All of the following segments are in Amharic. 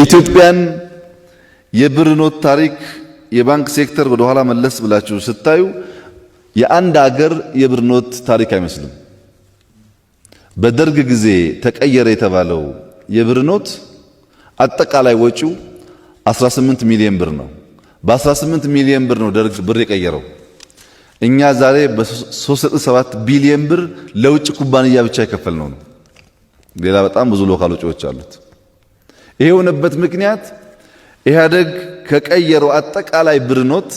የኢትዮጵያን የብር ኖት ታሪክ የባንክ ሴክተር ወደ ኋላ መለስ ብላችሁ ስታዩ የአንድ ሀገር የብር ኖት ታሪክ አይመስልም። በደርግ ጊዜ ተቀየረ የተባለው የብር ኖት አጠቃላይ ወጪው 18 ሚሊዮን ብር ነው። በ18 ሚሊዮን ብር ነው ደርግ ብር የቀየረው። እኛ ዛሬ በ3.7 ቢሊዮን ብር ለውጭ ኩባንያ ብቻ የከፈልነው ነው። ሌላ በጣም ብዙ ሎካል ወጪዎች አሉት። ይሄ የሆነበት ምክንያት ኢህአደግ ከቀየረው አጠቃላይ ብር ኖት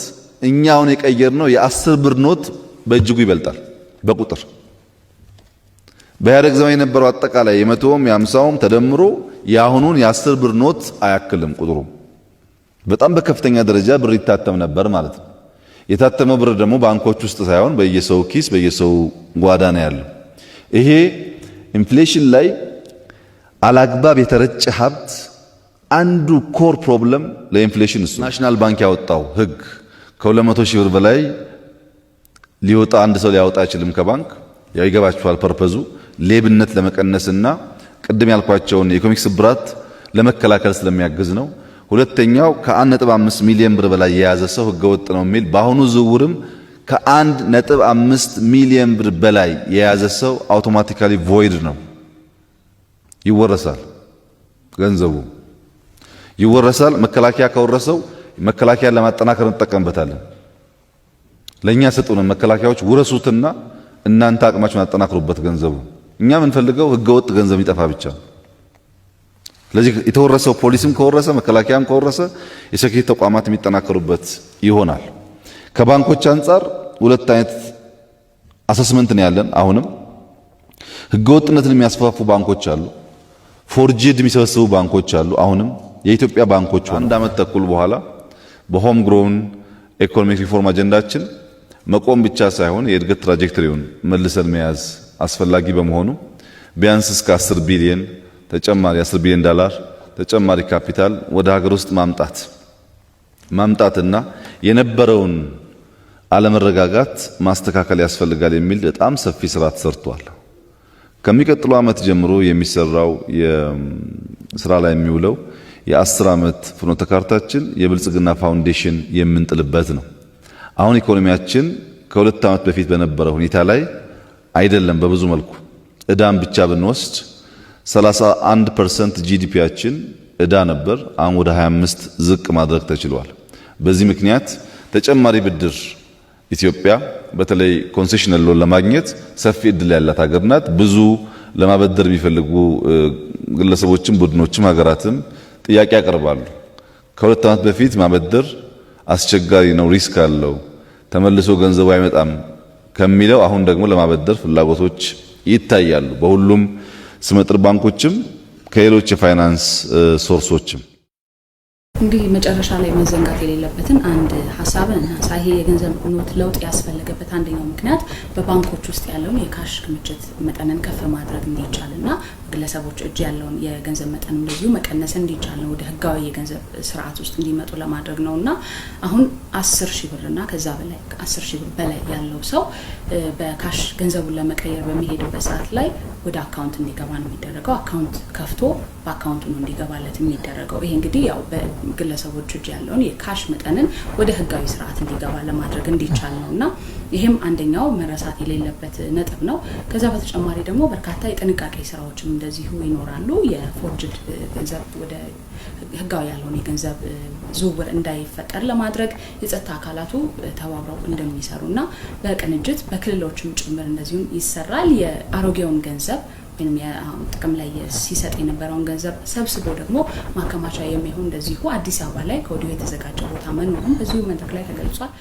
እኛውን የቀየርነው የ10 ብር ኖት በእጅጉ ይበልጣል በቁጥር። በኢህአደግ ዘመን የነበረው አጠቃላይ የ100ም የ50ም ተደምሮ የአሁኑን የ10 ብር ኖት አያክልም ቁጥሩ። በጣም በከፍተኛ ደረጃ ብር ይታተም ነበር ማለት ነው። የታተመው ብር ደግሞ ባንኮች ውስጥ ሳይሆን በየሰው ኪስ በየሰው ጓዳ ነው ያለው። ይሄ ኢንፍሌሽን ላይ አላግባብ የተረጨ ሀብት አንዱ ኮር ፕሮብለም ለኢንፍሌሽን እሱ። ናሽናል ባንክ ያወጣው ህግ ከ200 ሺህ ብር በላይ ሊወጣ አንድ ሰው ሊያወጣ አይችልም ከባንክ። ያው ይገባችኋል ፐርፐዙ ሌብነት ለመቀነስና ቅድም ያልኳቸውን የኢኮኖሚክ ስብራት ለመከላከል ስለሚያግዝ ነው። ሁለተኛው ከ1.5 ሚሊዮን ብር በላይ የያዘ ሰው ህገወጥ ነው የሚል በአሁኑ ዝውውርም ከ1.5 ሚሊዮን ብር በላይ የያዘ ሰው አውቶማቲካሊ ቮይድ ነው፣ ይወረሳል። ገንዘቡ ይወረሳል። መከላከያ ከወረሰው መከላከያን ለማጠናከር እንጠቀምበታለን። ለኛ ሰጡን መከላከያዎች ውረሱትና እናንተ አቅማችሁን አጠናክሩበት ገንዘቡ። እኛ የምንፈልገው ህገወጥ ገንዘብ ይጠፋ ብቻ። ስለዚህ የተወረሰው ፖሊስም ከወረሰ መከላከያም ከወረሰ የሴኩሪቲ ተቋማት የሚጠናከሩበት ይሆናል። ከባንኮች አንጻር ሁለት አይነት አሰስመንት ነው ያለን። አሁንም ህገወጥነትን የሚያስፋፉ ባንኮች አሉ፣ ፎርጅድ የሚሰበስቡ ባንኮች አሉ። አሁንም የኢትዮጵያ ባንኮች አንድ ዓመት ተኩል በኋላ በሆም ግሮውን ኢኮኖሚክ ሪፎርም አጀንዳችን መቆም ብቻ ሳይሆን የእድገት ትራጀክተሪውን መልሰን መያዝ አስፈላጊ በመሆኑ ቢያንስ እስከ 10 ቢሊዮን ተጨማሪ $10 ቢሊዮን ተጨማሪ ካፒታል ወደ ሀገር ውስጥ ማምጣትና የነበረውን አለመረጋጋት ማስተካከል ያስፈልጋል የሚል በጣም ሰፊ ስራ ተሰርቷል። ከሚቀጥለው ዓመት ጀምሮ የሚሰራው የስራ ላይ የሚውለው የ10 ዓመት ፍኖተ ካርታችን የብልጽግና ፋውንዴሽን የምንጥልበት ነው። አሁን ኢኮኖሚያችን ከ2 ዓመት በፊት በነበረው ሁኔታ ላይ አይደለም። በብዙ መልኩ ዕዳን ብቻ ብንወስድ 31% ጂዲፒያችን ዕዳ ነበር። አሁን ወደ 25 ዝቅ ማድረግ ተችሏል። በዚህ ምክንያት ተጨማሪ ብድር ኢትዮጵያ በተለይ ኮንሴሽናል ሎን ለማግኘት ሰፊ እድል ያላት ሀገር ናት። ብዙ ለማበደር የሚፈልጉ ግለሰቦችም ቡድኖችም ሀገራትም ጥያቄ ያቀርባሉ። ከ2 ዓመት በፊት ማበደር አስቸጋሪ ነው፣ ሪስክ አለው፣ ተመልሶ ገንዘቡ አይመጣም ከሚለው አሁን ደግሞ ለማበደር ፍላጎቶች ይታያሉ በሁሉም ስመጥር ባንኮችም ከሌሎች የፋይናንስ ሶርሶችም። እንግዲህ መጨረሻ ላይ መዘንጋት የሌለበትን አንድ ሐሳብ እናንሳ። ይሄ የገንዘብ ኖት ለውጥ ያስፈለገበት አንደኛው ምክንያት በባንኮች ውስጥ ያለውን የካሽ ክምችት መጠንን ከፍ ማድረግ እንዲቻልና ግለሰቦች እጅ ያለውን የገንዘብ መጠን እንደዚሁ መቀነስ እንዲቻል ነው፣ ወደ ህጋዊ የገንዘብ ስርዓት ውስጥ እንዲመጡ ለማድረግ ነውና አሁን 10 ሺህ ብርና ከዛ በላይ 10 ሺህ ብር በላይ ያለው ሰው በካሽ ገንዘቡን ለመቀየር በሚሄድበት ሰዓት ላይ ወደ አካውንት እንዲገባ ነው የሚደረገው። አካውንት ከፍቶ በአካውንቱ ነው እንዲገባለት የሚደረገው። ይሄ እንግዲህ ያው ግለሰቦች እጅ ያለውን የካሽ መጠንን ወደ ህጋዊ ስርዓት እንዲገባ ለማድረግ እንዲቻል ነውና ይሄም አንደኛው መረሳት የሌለበት ነጥብ ነው። ከዛ በተጨማሪ ደግሞ በርካታ የጥንቃቄ ስራዎችም እንደዚሁ ይኖራሉ። የፎርጅድ ገንዘብ ወደ ህጋዊ ያለውን የገንዘብ ዝውውር እንዳይፈጠር ለማድረግ የጸጥታ አካላቱ ተባብረው እንደሚሰሩና በቅንጅት በክልሎችም ጭምር እንደዚሁ ይሰራል። የአሮጌውን ገንዘብ ወይም ጥቅም ላይ ሲሰጥ የነበረውን ገንዘብ ሰብስቦ ደግሞ ማከማቻ የሚሆን እንደዚሁ አዲስ አበባ ላይ ከወዲሁ የተዘጋጀ ቦታ መኖሩም በዚሁ መድረክ ላይ ተገልጿል።